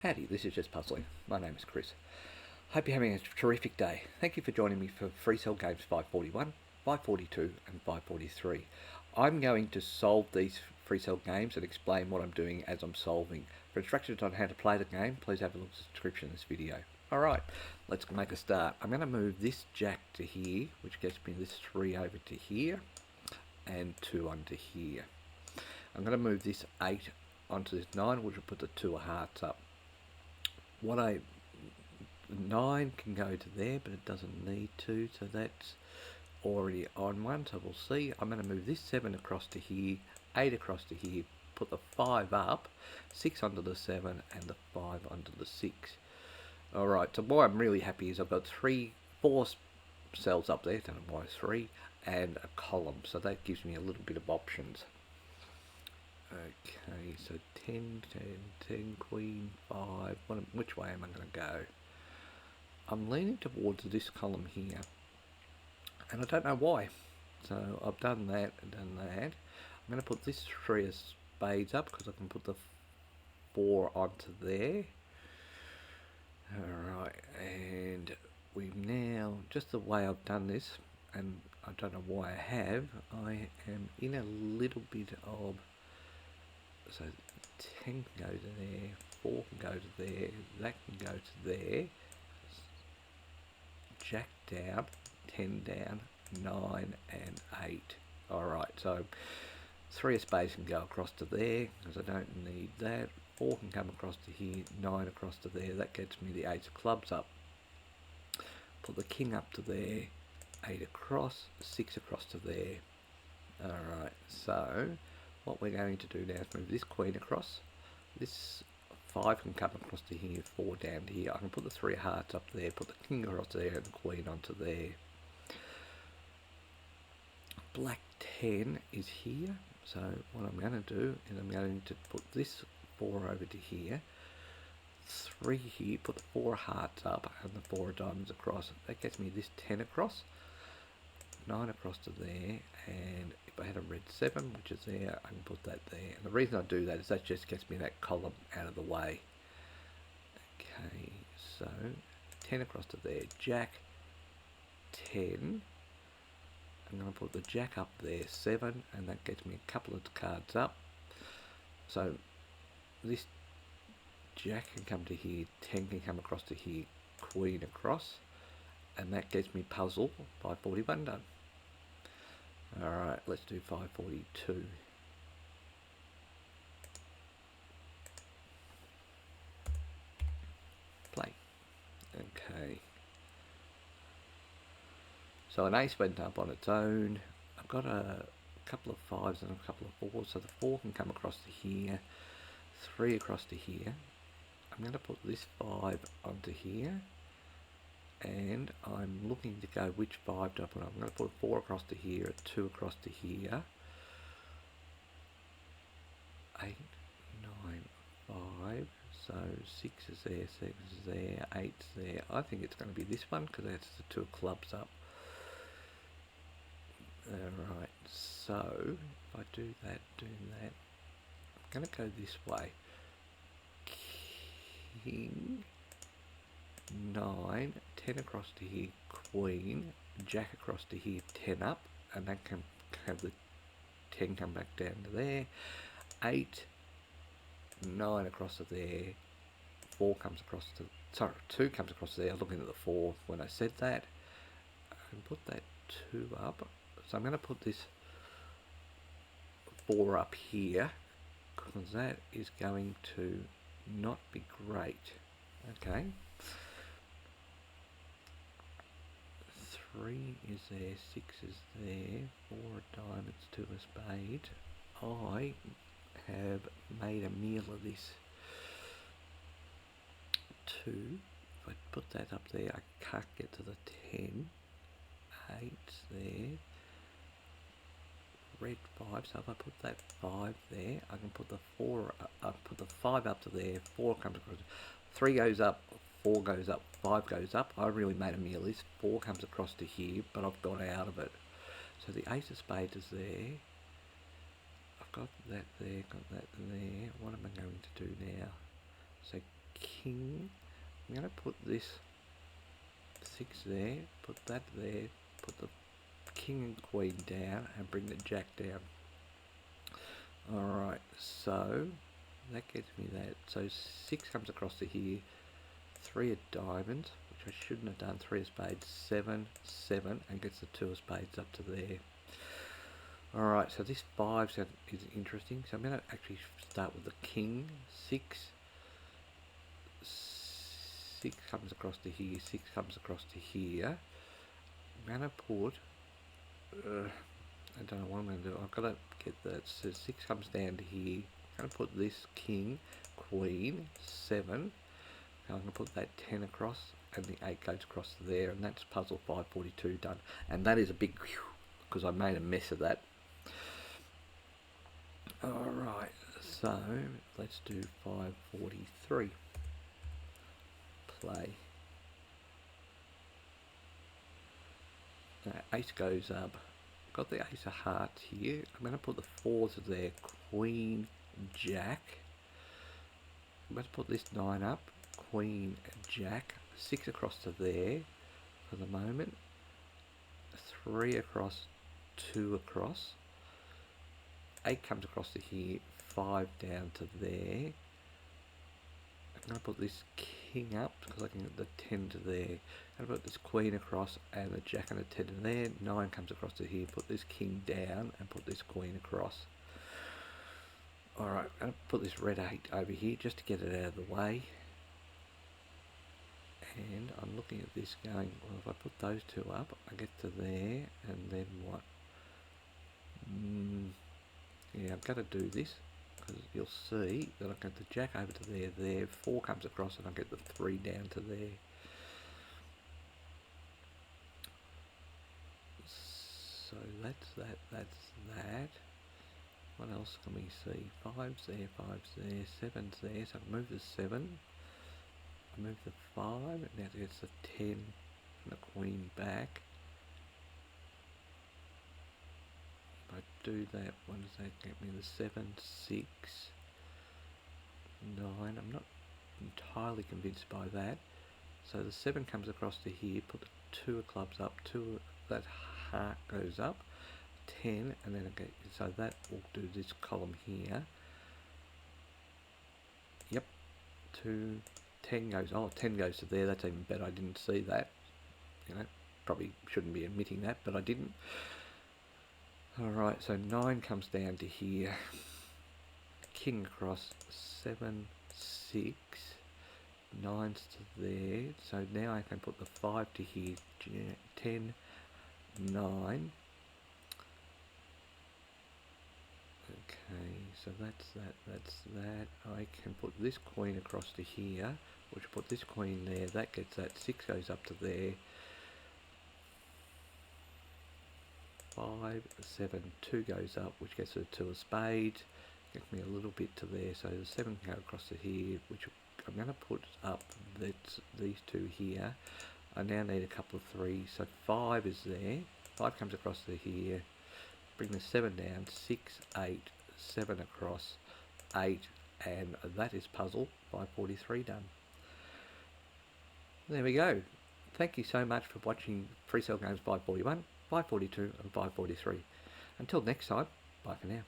Howdy, this is Just Puzzling. My name is Chris. Hope you're having a terrific day. Thank you for joining me for Freecell Games 541, 542 and 543. I'm going to solve these Freecell games and explain what I'm doing as I'm solving. For instructions on how to play the game, please have a look at the description of this video. Alright, let's make a start. I'm going to move this jack to here, which gets me this 3 over to here, and 2 onto here. I'm going to move this 8 onto this 9, which will put the 2 of hearts up. 9 can go to there, but it doesn't need to, so that's already on one, so we'll see. I'm going to move this 7 across to here, 8 across to here, put the 5 up, 6 onto the 7 and the 5 onto the 6. Alright, so why I'm really happy is I've got 4 cells up there, don't know why 3, and a column, so that gives me a little bit of options. Okay, so 10, 10, 10, queen, 5. Which way am I going to go? I'm leaning towards this column here, and I don't know why. So I've done that and done that. I'm going to put this 3 of spades up because I can put the 4 onto there. Alright, and we've now, just the way I've done this, and I don't know why I am in a little bit of, so 10 can go to there, 4 can go to there, that can go to there, jack down, 10 down, 9 and 8. Alright, so 3 of spades can go across to there, because I don't need that. 4 can come across to here, 9 across to there, that gets me the 8 of clubs up. Put the king up to there, 8 across, 6 across to there. Alright, so what we're going to do now is move this queen across. This 5 can come across to here, 4 down to here. I can put the 3 of hearts up there, put the king across there and the queen onto there. Black 10 is here, so what I'm going to do is I'm going to put this 4 over to here, 3 here, put the 4 hearts up and the 4 diamonds across. That gets me this 10 across, 9 across to there, and if I had a red 7, which is there, I can put that there. And the reason I do that is that just gets me that column out of the way. Okay, so 10 across to there, jack, 10. I'm going to put the jack up there, 7, and that gets me a couple of cards up. So this jack can come to here, 10 can come across to here, queen across, and that gets me puzzle 541 done. Alright, let's do 542. Play. Okay. So an ace went up on its own. I've got a couple of 5s and a couple of 4s, so the 4 can come across to here, 3 across to here. I'm going to put this 5 onto here, and I'm looking to go which 5 do I put on. I'm going to put a 4 across to here, a 2 across to here, 8, 9, 5, so 6 is there, 7 is there, 8 is there. I think it's going to be this one because that's the 2 of clubs up. Alright, so if I do that, I'm going to go this way. King, 9, 10 across to here, queen, jack across to here, 10 up, and that can have the 10 come back down to there, 8, 9 across to there, 4 comes across to, sorry, 2 comes across to there. I was looking at the 4 when I said that, and put that 2 up. So I'm going to put this 4 up here, because that is going to not be great. Okay. 3 is there, 6 is there, 4 diamonds, 2 of spades. I have made a meal of this. 2, if I put that up there, I can't get to the 10. 8's there. Red 5, so if I put that 5 there, I can put the 4 up, put the 5 up to there, 4 comes across, 3 goes up, 4 goes up, 5 goes up. I really made a meal of this. 4 comes across to here, but I've got out of it. So the ace of spades is there. I've got that there, got that there. What am I going to do now? So king. I'm going to put this 6 there, put that there, put the king and queen down, and bring the jack down. Alright, so that gets me that. So 6 comes across to here, 3 of diamonds, which I shouldn't have done, 3 of spades, 7, 7, and gets the 2 of spades up to there. Alright, so this 5 is interesting. So I'm going to actually start with the king, 6. 6 comes across to here, 6 comes across to here. I'm going to put, I don't know what I'm going to do. I've got to get that. So 6 comes down to here. I'm going to put this king, queen, 7. I'm going to put that 10 across, and the 8 goes across to there, and that's puzzle 542 done. And that is a big, because I made a mess of that. Alright, so let's do 543. Play. Now, ace goes up. Got the ace of hearts here. I'm going to put the 4s there. Queen, jack. I'm going to put this 9 up. Queen, jack. 6 across to there for the moment. 3 across, 2 across. 8 comes across to here. 5 down to there. I'm going to put this king up because I can get the 10 to there. I'm going to put this queen across and the jack and the 10 to there. 9 comes across to here. Put this king down and put this queen across. Alright, I'm going to put this red 8 over here just to get it out of the way. And I'm looking at this going, well, if I put those 2 up, I get to there, and then what? Yeah, I'm going to do this, because you'll see that I get the jack over to there, 4 comes across, and I get the 3 down to there. So that's that. What else can we see? 5's there, 5's there, 7's there, so I move the 7. I move the 5, and now it gets the 10 and the queen back. If I do that, what does that get me? The 7, 6, 9. I'm not entirely convinced by that. So the 7 comes across to here, put the 2 of clubs up, 2 that heart goes up, 10, and then again, so that will do this column here. Yep, 2, 10 goes, oh, 10 goes to there, that's even better, I didn't see that. You know, probably shouldn't be admitting that, but I didn't. Alright, so 9 comes down to here, king across, 7, 6, 9's to there, so now I can put the 5 to here, 10, 9. Okay, so that's that. I can put this queen across to here, which will put this queen there, that gets that, 6 goes up to there, 5, 7, 2 goes up, which gets the 2 of spades, gets me a little bit to there, so the 7 can go across to here, which I'm going to put up these 2 here. I now need a couple of 3s, so 5 is there, 5 comes across to here, bring the 7 down, 6, 8, 7 across, 8, and that is puzzle 543 done. There we go. Thank you so much for watching Freecell Games 541, 542 and 543. Until next time, bye for now.